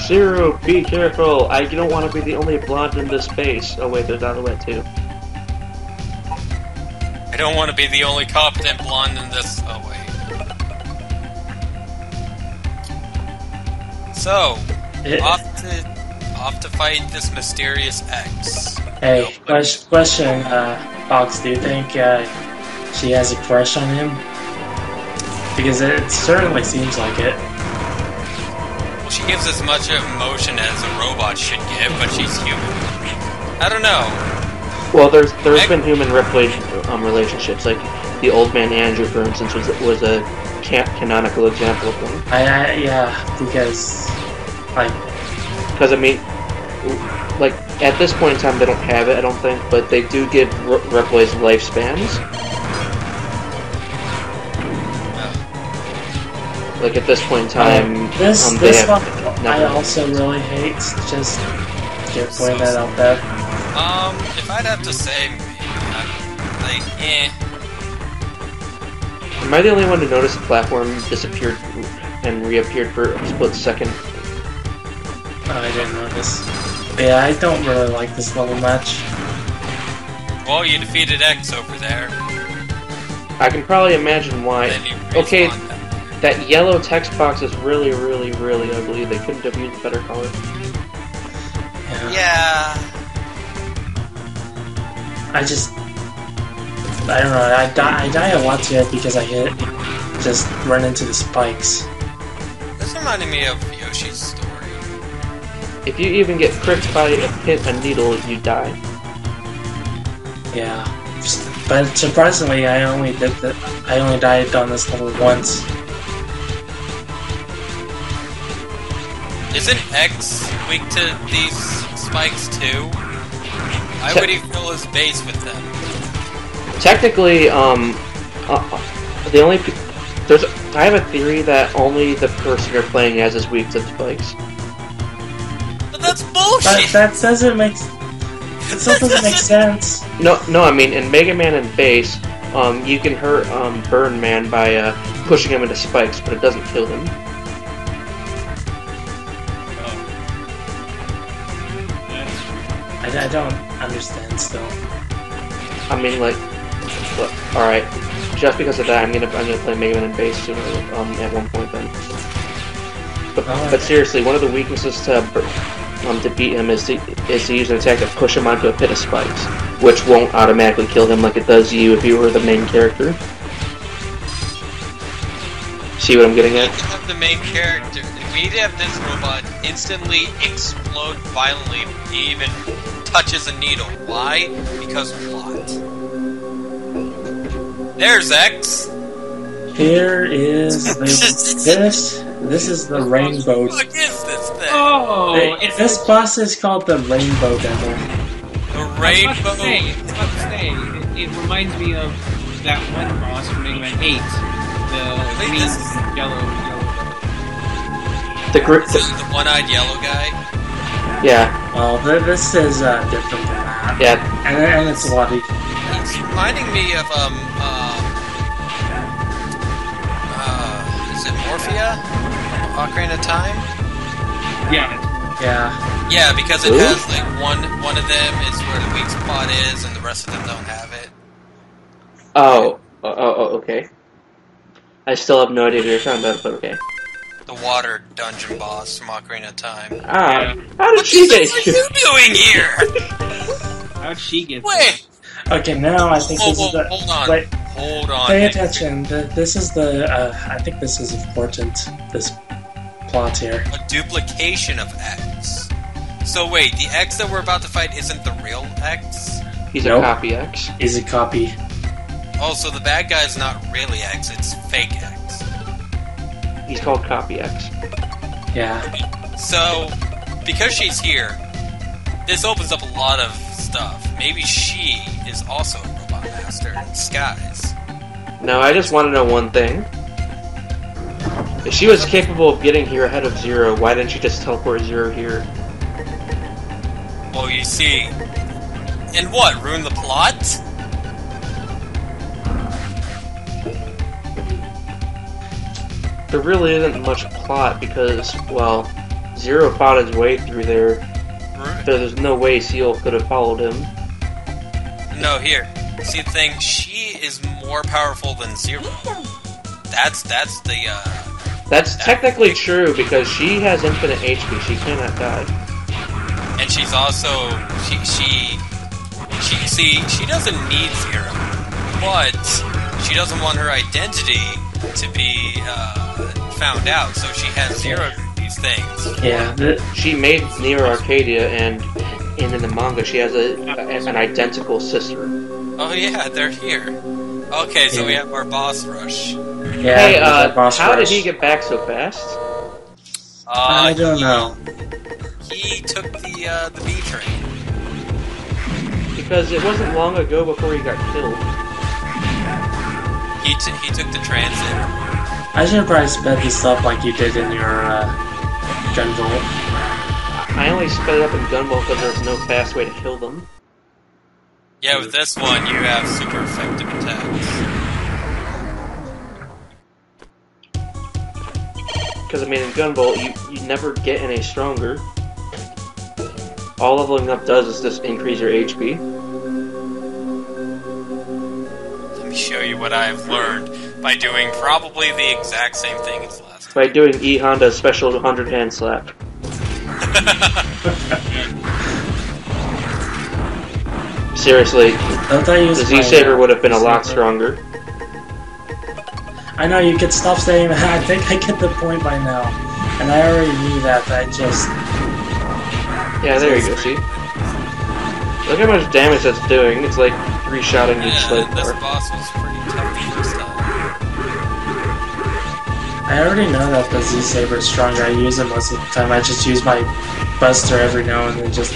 Zero, be careful! I don't want to be the only blonde in this space. Oh wait, there's Alouette too. I don't want to be the only competent blonde in this. Oh wait. So, off to fight this mysterious X. Hey, question, Fox, do you think she has a crush on him? Because it certainly seems like it. Well, she gives as much emotion as a robot should give, but she's human. I don't know. Well, there's been human relationships, like the old man Andrew, for instance, was a canonical example of one. Yeah, because I mean, like at this point in time, they don't have it, I don't think, but they do give Reploids lifespans. Like at this point in time, this one I also really hate. Just putting that out there. If I'd have to say, Am I the only one to notice the platform disappeared and reappeared for a split second? Oh, I didn't notice. Yeah, I don't really like this level much. Well, you defeated X over there. I can probably imagine why. Okay, that yellow text box is really, really, really ugly. They couldn't have used a better color. Yeah. I don't know, I die a lot to it because I just run into the spikes. This reminded me of Yoshi's story. If you even get pricked by a needle, you die. Yeah. But surprisingly, I only died on this level once. Isn't X weak to these spikes too? Why would he fill his base with them? Technically, I have a theory that only the person you're playing as is weak to the spikes. But that's bullshit! That doesn't make sense. No, I mean, in Mega Man and Base, you can hurt Burn Man by pushing him into spikes, but it doesn't kill him. I don't understand still. I mean, like, look, alright, just because of that, I'm gonna play Mega Man and Base sooner, at one point then. But seriously, one of the weaknesses to beat him is to use an attack to push him onto a pit of spikes, which won't automatically kill him like it does you if you were the main character. See what I'm getting at? We need to have the main character. We need to have this robot instantly explode violently if he even touches a needle. Why? Because plot. There's X. Here is this is the rainbow. What is this thing? Oh, this boss is called the Rainbow Devil. The Rainbow. It's about to say. It reminds me of that one boss from Mega Man 8. The green, yellow. The one-eyed yellow guy. Yeah. Well, this is different than that. Yeah. And it's a lot. It's reminding me of is it Morphia? Ocarina of Time? Yeah. Yeah, because it has like one of them is where the weak spot is, and the rest of them don't have it. Oh, okay. I still have no idea what you're talking about, but okay. The water dungeon boss from Ocarina of Time. How did she get here? What are you doing here? How'd she get Wait! Okay, now I think this is the... Hold on. Wait, hold on. pay attention. This is the... I think this is important, this plot here. A duplication of X. So wait, the X that we're about to fight isn't the real X? He's a copy X. He's a copy. Oh, so the bad guy's not really X, it's fake X. He's called Copy X. Yeah. So, because she's here, this opens up a lot of stuff. Maybe she is also a robot master in disguise. No, I just want to know one thing. If she was capable of getting here ahead of Zero, why didn't she just teleport Zero here? Well, you see... And what, ruin the plot? There really isn't much plot because, well, Zero fought his way through there. There's no way Seal could have followed him. No, here. See the thing, she is more powerful than Zero. That's technically true because she has infinite HP. She cannot die. And she's also she doesn't need Zero, but she doesn't want her identity to be found out, so she has Zero these things. Yeah, she made Neo Arcadia, and in the manga she has an identical sister. Oh yeah, they're here. Okay, so we have our boss rush. Yeah. Hey, boss how rush. did he get back so fast? I don't know. He took the B train. Because it wasn't long ago before he got killed. He took the transit. I should probably sped this up like you did in your Gunvolt. I only sped it up in Gunvolt because there's no fast way to kill them. Yeah, with this one, you have super effective attacks. Because, I mean, in Gunvolt, you never get any stronger. All leveling up does is just increase your HP. Let me show you what I've learned by doing probably the exact same thing as last time. By doing E Honda's special 100 hand slap. Seriously, the Z-Saber would have been a lot stronger. I know, you could stop saying that. I think I get the point by now. And I already knew that, I just... Yeah, there you go, see? Look how much damage that's doing. It's like 3-shotting each slave this bar. boss was pretty tough the first time. I already know that the Z-Saber is stronger. I use it most of the time. I just use my Buster every now and then just...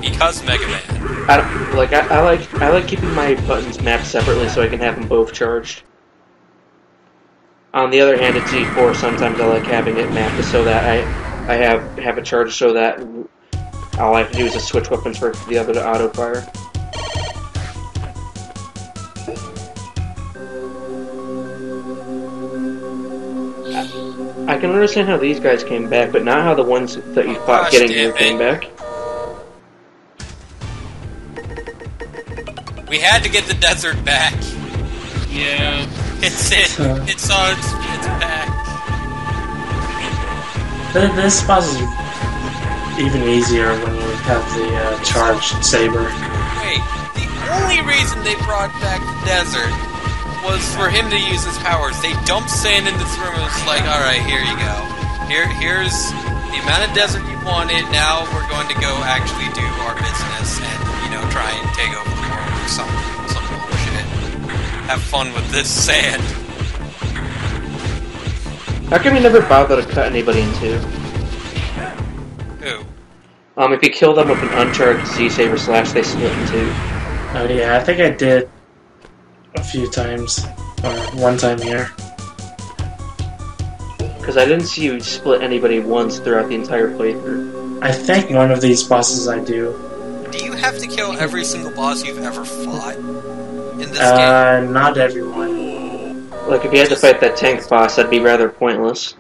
Because Mega Man. I like keeping my buttons mapped separately so I can have them both charged. On the other hand, at Z4, sometimes I like having it mapped so that I have it charged so that all I have to do is just switch weapons for the other to auto fire. I can understand how these guys came back, but not how the ones that you fought getting here came back. We had to get the desert back. Yeah. It's back. This boss is even easier when you have the charged saber. Wait, the only reason they brought back the desert was for him to use his powers. They dumped sand in this room and it's like, alright, here you go. Here's the amount of desert you wanted, now we're going to go actually do our business and, try and take over the world or some bullshit. Have fun with this sand. How come you never bother to cut anybody in two? Who? If you kill them with an uncharged Z-Saber slash, they split in two. Oh yeah, I think I did a few times. Or one time here. Because I didn't see you split anybody once throughout the entire playthrough. I think one of these bosses I do. Do you have to kill every single boss you've ever fought in this game? Not everyone. Like, if you had to fight that tank boss, that'd be rather pointless.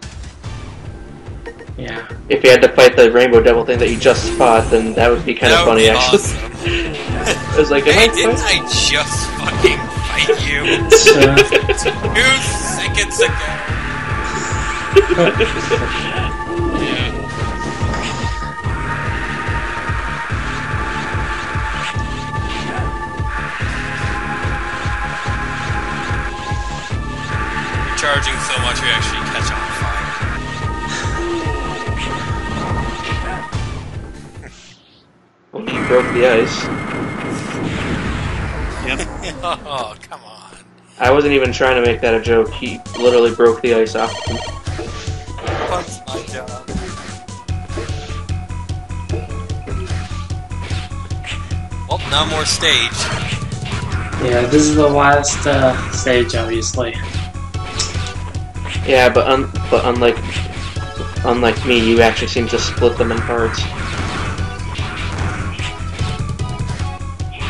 Yeah. If you had to fight the Rainbow Devil thing that you just fought, then that would be kind of funny, actually. Awesome. I was like, hey, didn't I just fucking fight you 2 seconds ago? Yeah. Charging so much you actually catch on fire. Well, you broke the ice. Yep. Oh, come on. I wasn't even trying to make that a joke. He literally broke the ice off him. That's my job. Well, now more stage. Yeah, this is the last stage, obviously. Yeah, but unlike me, you actually seem to split them in parts.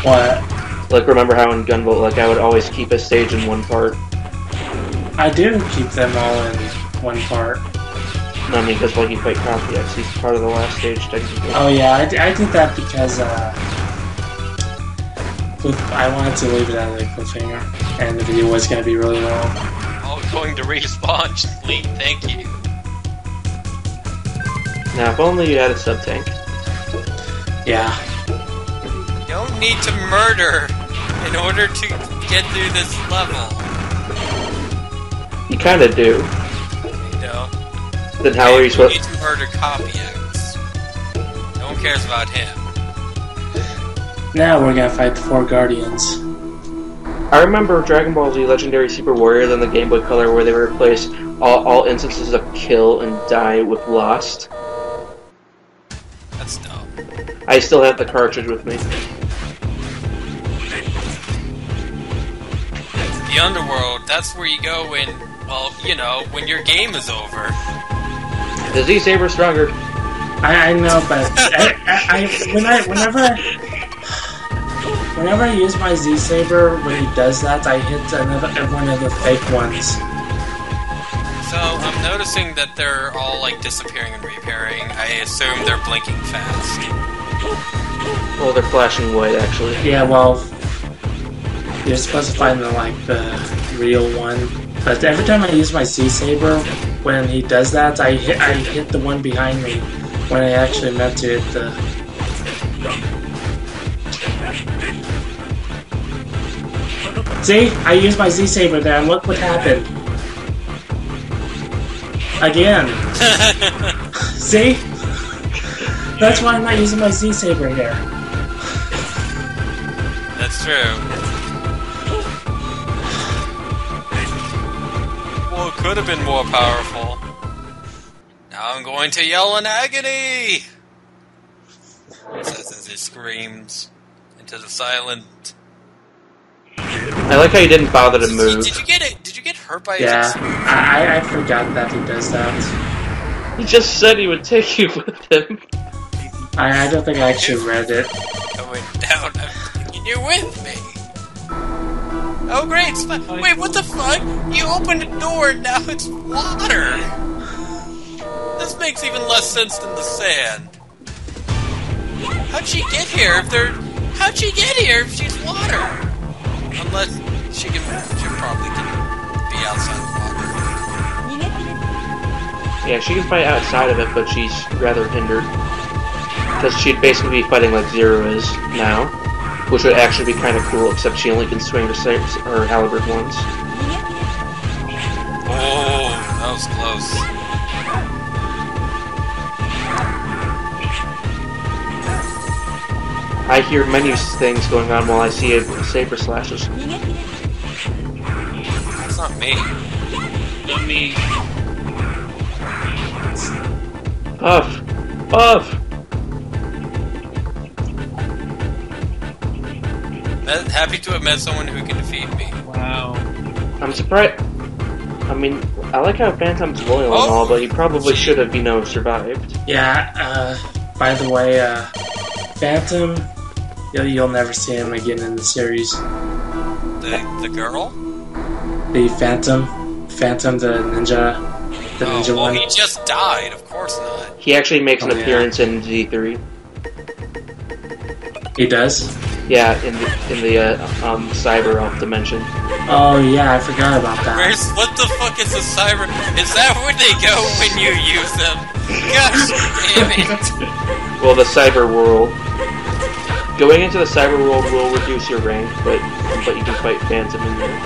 What? Like, remember how in Gunvolt, like, I would always keep a stage in one part? I do keep them all in one part. I mean, because like you fight Complex, he's part of the last stage technically. Oh yeah, I did that because I wanted to leave it at a cliffhanger, and the video was going to be really long. Oh, going to respawn, Lee, thank you. Now, if only you had a sub-tank. Yeah. You don't need to murder in order to get through this level. You kinda do. You know? Then how are you supposed to... You need to murder Copy X. No one cares about him. Now we're gonna fight the 4 Guardians. I remember Dragon Ball Z Legendary Super Warrior than the Game Boy Color where they replaced all instances of kill and die with Lost. That's dumb. I still have the cartridge with me. The Underworld, that's where you go when, well, you know, when your game is over. The Z-Saber's stronger. I know, but whenever I use my Z-Saber, when he does that, I hit one of the fake ones. So, I'm noticing that they're all, like, disappearing and reappearing. I assume they're blinking fast. Well, they're flashing white, actually. Yeah, well, you're supposed to find the real one. But every time I use my Z-Saber, when he does that, I hit the one behind me, when I actually meant to hit the... See? I used my Z-Saber there, and look what happened. Again. See? That's why I'm not using my Z-Saber here. That's true. Well, it could have been more powerful. Now I'm going to yell in agony! Says as he screams into the silent... I like how you didn't bother to move. Did you get it? Did you get hurt by Yeah, his I forgot that he does that. He just said he would take you with him. I don't think I actually read it. I went down, I'm taking you with me. Oh great, wait, what the fuck? You opened a door and now it's water! This makes even less sense than the sand. How'd she get here if they're... How'd she get here if she's water? Unless she probably can be outside the water. Yeah, she can fight outside of it, but she's rather hindered. Because she'd basically be fighting like Zero is now. Which would actually be kind of cool, except she only can swing her halberd once. Oh, that was close. I hear many things going on while I see a saber slashes. That's not me. Not me. Puff! Puff! Happy to have met someone who can defeat me. Wow. I'm surprised. I mean, I like how Phantom's loyal and all, but he probably should have, survived. Yeah, by the way, Phantom, you'll never see him again in the series. The girl? The Phantom, the ninja one. He just died, of course not. He actually makes an appearance in Z3. He does? Yeah, in the Cyber Elf dimension. Oh yeah, I forgot about that. What the fuck is a cyber? Is that where they go when you use them? Gosh damn it! Well, the Cyber World. Going into the Cyber World will reduce your rank, but you can fight Phantom in there.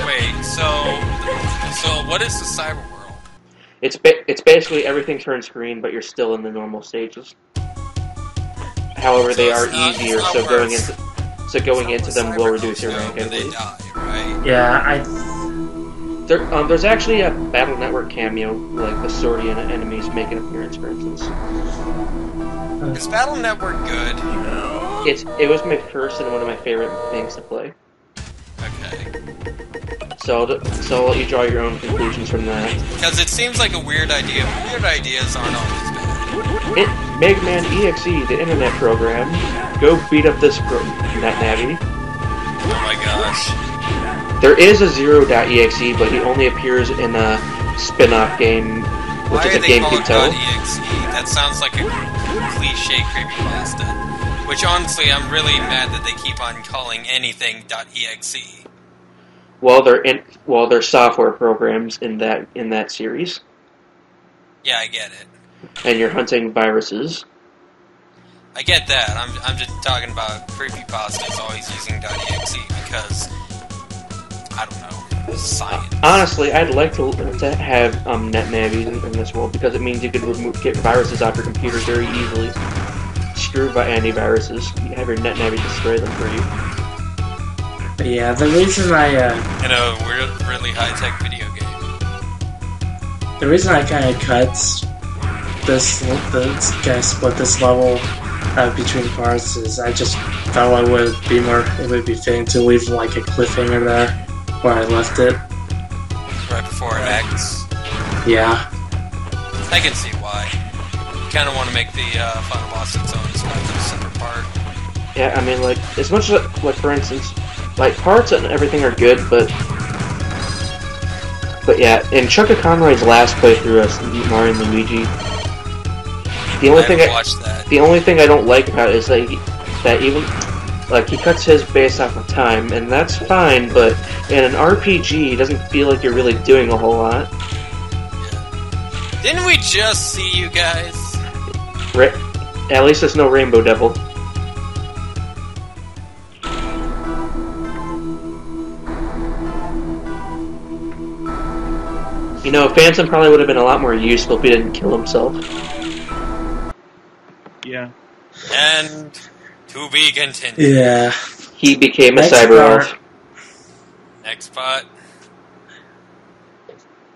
Wait, so what is the Cyber World? It's basically everything turns green, but you're still in the normal stages. However, they are easier, so going into them will reduce your rank, I believe. Right? Yeah, there's actually a Battle Network cameo, like the Swordian enemies make an appearance, for instance. Is Battle Network good? It was my first and one of my favorite things to play. Okay. So I'll let you draw your own conclusions from that. Because it seems like a weird idea. Weird ideas aren't always bad. Mega Man EXE, the internet program. Go beat up this net navvy. Oh my gosh. There is a Zero.exe, but he only appears in a spin-off game Why is are a they calling GameCube title. .exe? That sounds like a cliche creepypasta. Which honestly, I'm really mad that they keep on calling anything .exe. Well, they're software programs in that series, Yeah, I get it. and you're hunting viruses. I get that. I'm just talking about creepypastas always using .exe because I don't know, science. Honestly, I'd like to have NetNavi in this world because it means you could get viruses off your computer very easily. Screw antiviruses. You have your NetNavi destroy them for you. But yeah, the reason I In a really high-tech video game. the reason I kind of cut split this level between parts is I just felt it would be fitting to leave like a cliffhanger there where I left it. Right before an X. Yeah. I can see why. You kind of want to make the final boss its own separate part. Yeah, I mean, like, as much as, like, for instance, like, parts and everything are good, but yeah, in Chucka Conroy's last playthrough of Mario and Luigi, the only thing I don't like about it is that he cuts his base off of time, and that's fine, but in an RPG, it doesn't feel like you're really doing a whole lot. Didn't we just see you guys? At least there's no Rainbow Devil. You know, Phantom probably would have been a lot more useful if he didn't kill himself. Yeah. And to be continued. Yeah. He became a Next cyber part. elf. Next spot.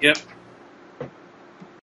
Yep.